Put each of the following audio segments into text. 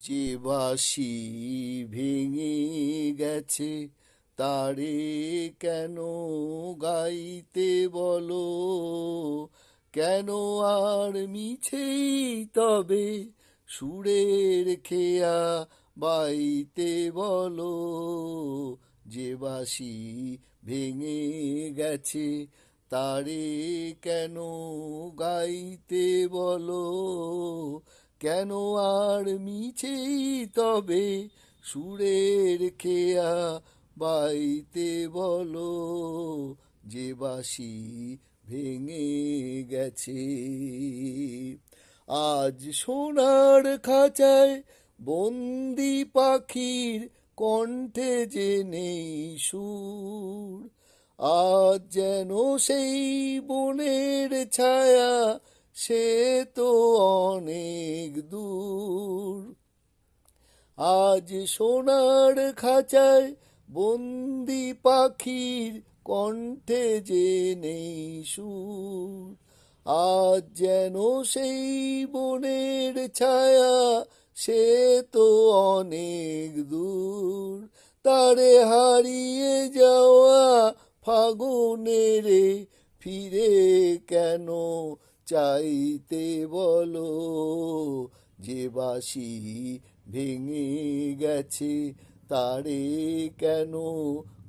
যে বাঁশি ভেঙে গেছে তারে কেন গাইতে বলো, কেন আর মিছেই তবে সুরের খেয়া বাইতে বলো। যে বাঁশি ভেঙে গেছে তারে কেন গাইতে বলো, কেন আর মিছেই তবে সুরের খেয়া বাইতে বলো। যে বাঁশি ভেঙে গেছে আজ সোনার খাঁচায় বন্দি পাখির কণ্ঠে যে নেই সুর, আজ যেন সেই বনের ছায়া সে তো অনেক দূর। আজ সোনার খাঁচায় বন্দি পাখির কণ্ঠে যে নেই সুর, আজ যেন সেই বনের ছায়া সে তো অনেক দূর। তারে হারিয়ে যাওয়া ফাগুনেরে ফিরে কেন চাইতে বলো। যে বাঁশি ভেঙে গেছে তারে কেন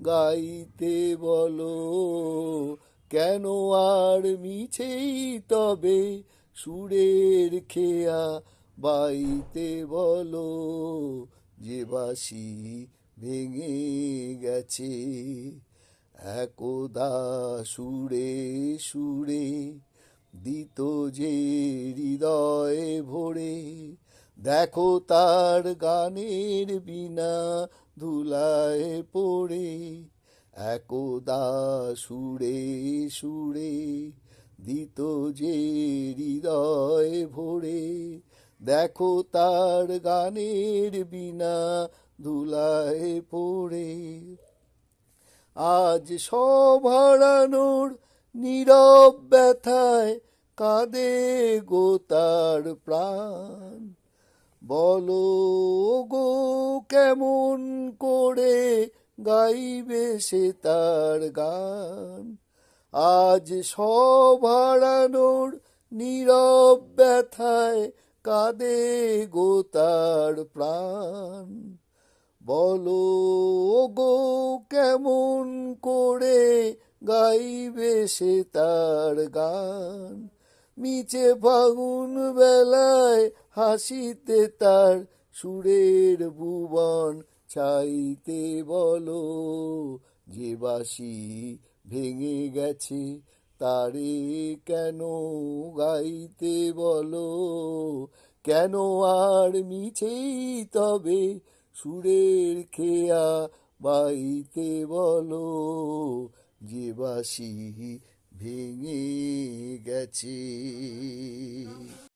গাইতে বলো, কেন আর মিছেই তবে সুরের খেয়া বাইতে বলো। যে বাঁশি ভেঙে গেছে একদা সুরে সুরে দিত যে হৃদয় ভরে, দেখো তার গানের বিনা ধুলায় পড়ে। একদা সুরে সুরে দিত যে হৃদয় ভরে, দেখো তার গানের বিনা ধুলায় পড়ে। আজ সব হারানোর নীরব ব্যথায় কাঁদে গো তার প্রাণ, বলো গো কেমন করে গাইবে সে তার গান। আজ সব হারানোর নীরব ব্যথায় কাঁদে গো তার প্রাণ, বলো গো কেমন করে গাইবে সে তার গান। মিছে ফাগুন বেলায় হাসিতে তার সুরের ভুবন ছাইতে বলো। যে বাঁশি ভেঙে গেছে তারে কেন গাইতে বলো, কেন আর মিছেই তবে সুরের খেয়া বাইতে বলো। যে বাঁশি ভেঙে গেছে।